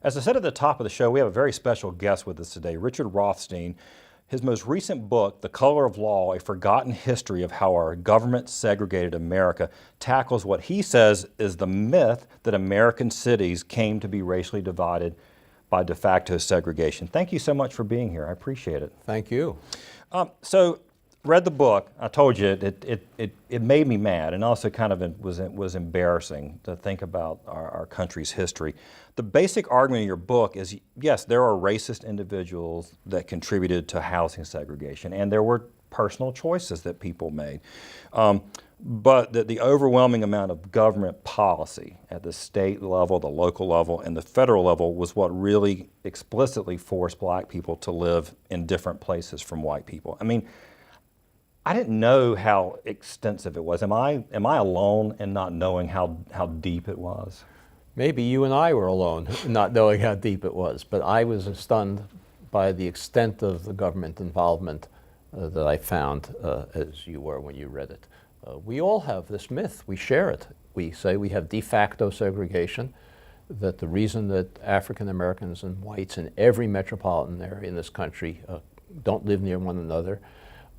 As I said at the top of the show, we have a very special guest with us today, Richard Rothstein. His most recent book, The Color of Law, A Forgotten History of How Our Government Segregated America, tackles what he says is the myth that American cities came to be racially divided by de facto segregation. Thank you so much for being here. I appreciate it. Thank you. So, read the book. I told you it made me mad, and also kind of was embarrassing to think about our country's history. The basic argument in your book is, yes, there are racist individuals that contributed to housing segregation, and there were personal choices that people made. But the overwhelming amount of government policy at the state level, the local level, and the federal level was what really explicitly forced black people to live in different places from white people. I mean, I didn't know how extensive it was. Am I alone in not knowing how deep it was? Maybe you and I were alone not knowing how deep it was, but I was stunned by the extent of the government involvement that I found, as you were when you read it. We all have this myth. We share it. We say we have de facto segregation, that the reason that African Americans and whites in every metropolitan area in this country don't live near one another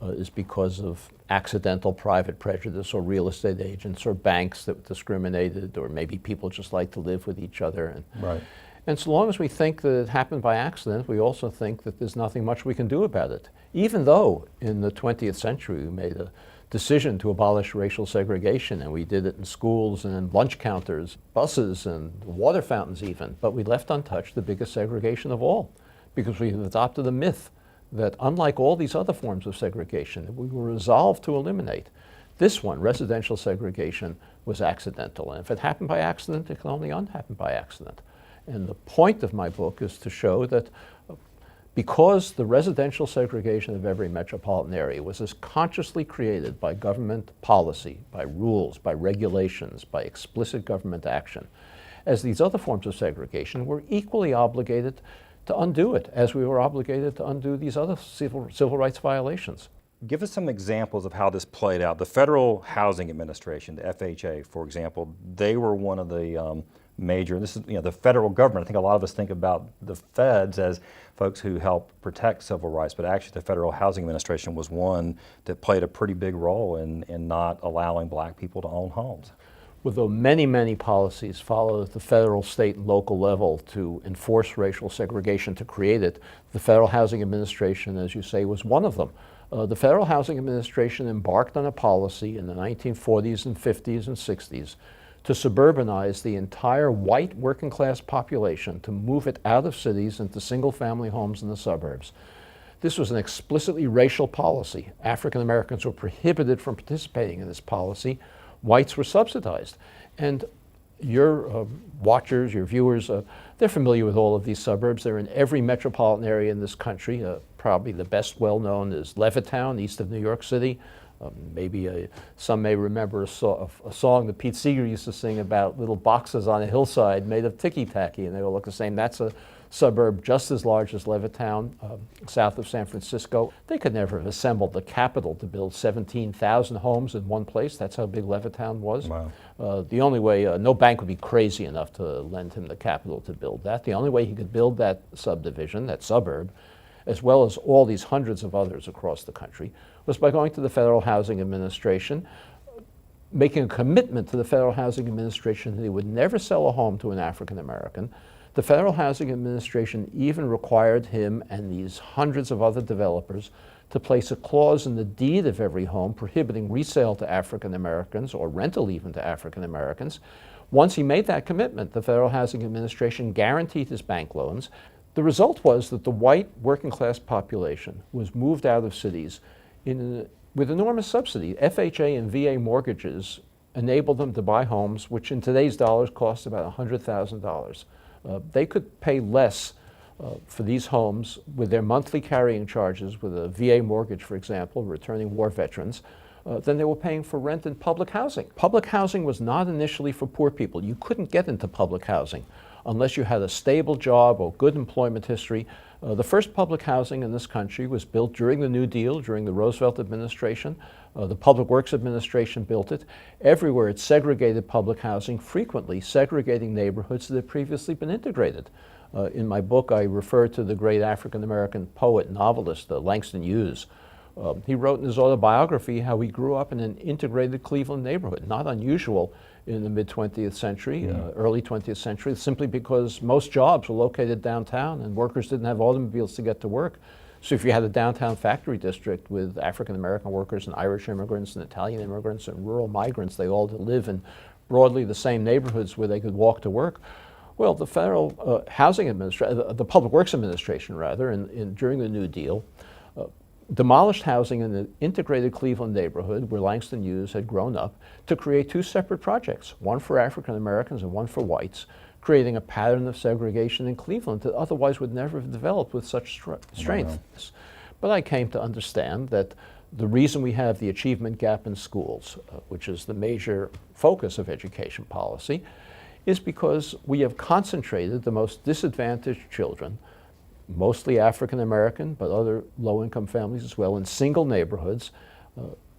is because of accidental private prejudice, or real estate agents, or banks that discriminated, or maybe people just like to live with each other. And, right. And so long as we think that it happened by accident, we also think that there's nothing much we can do about it. Even though in the 20th century we made a decision to abolish racial segregation, and we did it in schools and in lunch counters, buses and water fountains even, but we left untouched the biggest segregation of all, because we adopted a myth that unlike all these other forms of segregation that we were resolved to eliminate, this one, residential segregation, was accidental. And if it happened by accident, it can only unhappen by accident. And the point of my book is to show that because the residential segregation of every metropolitan area was as consciously created by government policy, by rules, by regulations, by explicit government action, as these other forms of segregation, we're equally obligated to undo it, as we were obligated to undo these other civil rights violations. Give us some examples of how this played out. The Federal Housing Administration, the FHA, for example, they were one of the major, this is, the federal government. I think a lot of us think about the feds as folks who help protect civil rights, but actually the Federal Housing Administration was one that played a pretty big role in not allowing black people to own homes. Although many, many policies follow at the federal, state, and local level to enforce racial segregation, to create it, the Federal Housing Administration, as you say, was one of them. The Federal Housing Administration embarked on a policy in the 1940s and 50s and 60s to suburbanize the entire white working class population, to move it out of cities into single-family homes in the suburbs. This was an explicitly racial policy. African Americans were prohibited from participating in this policy. Whites were subsidized. And your watchers, your viewers, they're familiar with all of these suburbs. They're in every metropolitan area in this country. Probably the best well-known is Levittown, east of New York City. Maybe some may remember a song that Pete Seeger used to sing about little boxes on a hillside made of ticky-tacky, and they all look the same. That's a suburb just as large as Levittown, south of San Francisco. They could never have assembled the capital to build 17,000 homes in one place. That's how big Levittown was. Wow. The only way, no bank would be crazy enough to lend him the capital to build that. The only way he could build that subdivision, that suburb, as well as all these hundreds of others across the country, was by going to the Federal Housing Administration, making a commitment to the Federal Housing Administration that he would never sell a home to an African American. The Federal Housing Administration even required him and these hundreds of other developers to place a clause in the deed of every home prohibiting resale to African Americans, or rental even to African Americans. Once he made that commitment, the Federal Housing Administration guaranteed his bank loans. The result was that the white working class population was moved out of cities with enormous subsidy. FHA and VA mortgages enabled them to buy homes which in today's dollars cost about $100,000. They could pay less for these homes with their monthly carrying charges with a VA mortgage, for example, returning war veterans, than they were paying for rent in public housing. Public housing was not initially for poor people. You couldn't get into public housing unless you had a stable job or good employment history. The first public housing in this country was built during the New Deal, during the Roosevelt administration. The Public Works Administration built it. Everywhere it segregated public housing, frequently segregating neighborhoods that had previously been integrated. In my book, I refer to the great African-American poet and novelist, Langston Hughes. He wrote in his autobiography how he grew up in an integrated Cleveland neighborhood, not unusual in the mid-20th century, early 20th century, simply because most jobs were located downtown and workers didn't have automobiles to get to work. So if you had a downtown factory district with African-American workers and Irish immigrants and Italian immigrants and rural migrants, they all live in broadly the same neighborhoods where they could walk to work. Well, the federal housing administration, the Public Works Administration rather, during the New Deal, demolished housing in the integrated Cleveland neighborhood where Langston Hughes had grown up to create two separate projects, one for African Americans and one for whites, creating a pattern of segregation in Cleveland that otherwise would never have developed with such strength. Wow. But I came to understand that the reason we have the achievement gap in schools, which is the major focus of education policy, is because we have concentrated the most disadvantaged children, mostly African American, but other low-income families as well, in single neighborhoods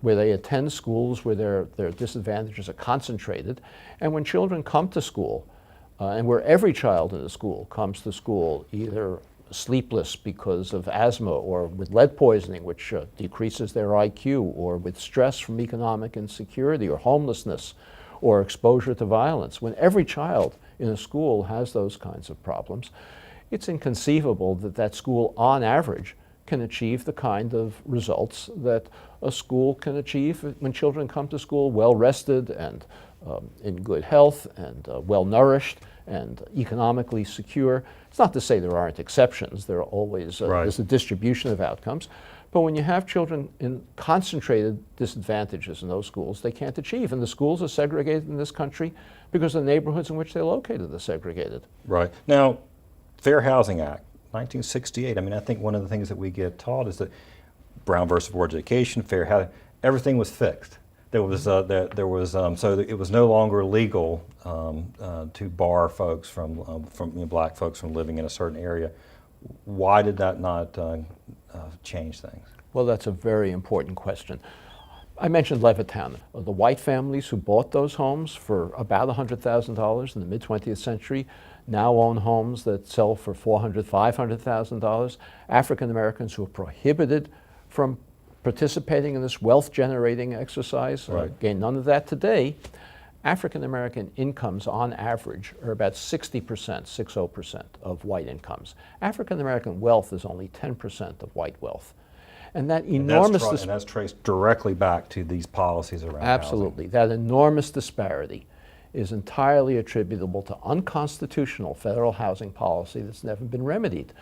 where they attend schools where their disadvantages are concentrated. And when children come to school, and where every child in the school comes to school either sleepless because of asthma or with lead poisoning, which decreases their IQ, or with stress from economic insecurity or homelessness or exposure to violence, when every child in a school has those kinds of problems, it's inconceivable that that school, on average, can achieve the kind of results that a school can achieve when children come to school well-rested and in good health and well-nourished and economically secure. It's not to say there aren't exceptions. There are always, there's a distribution of outcomes. But when you have children in concentrated disadvantages in those schools, they can't achieve. And the schools are segregated in this country because the neighborhoods in which they're located are segregated. Right. Now, Fair Housing Act, 1968. I mean, I think one of the things that we get taught is that Brown versus Board of Education, fair housing, everything was fixed. There was so that it was no longer legal to bar folks from black folks from living in a certain area. Why did that not change things? Well, that's a very important question. I mentioned Levittown. The white families who bought those homes for about $100,000 in the mid-20th century now own homes that sell for $400,000, $500,000. African Americans who are prohibited from participating in this wealth-generating exercise gain none of that today. African American incomes on average are about 60%, 60% of white incomes. African American wealth is only 10% of white wealth. And that enormous and that's traced directly back to these policies around absolutely housing. That enormous disparity is entirely attributable to unconstitutional federal housing policy that's never been remedied.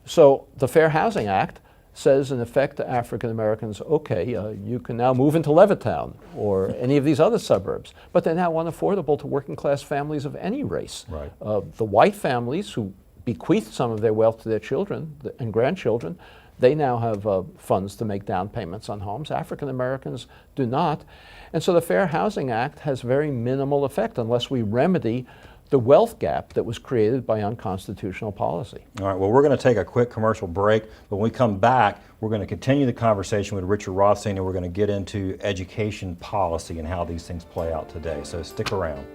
So the Fair Housing Act says in effect to African Americans, okay, you can now move into Levittown or any of these other suburbs, but they're now unaffordable to working class families of any race. Right. The white families who bequeath some of their wealth to their children and grandchildren, they now have funds to make down payments on homes. African Americans do not. And so the Fair Housing Act has very minimal effect unless we remedy the wealth gap that was created by unconstitutional policy. All right, well, we're going to take a quick commercial break, but when we come back, we're going to continue the conversation with Richard Rothstein, and we're going to get into education policy and how these things play out today. So stick around.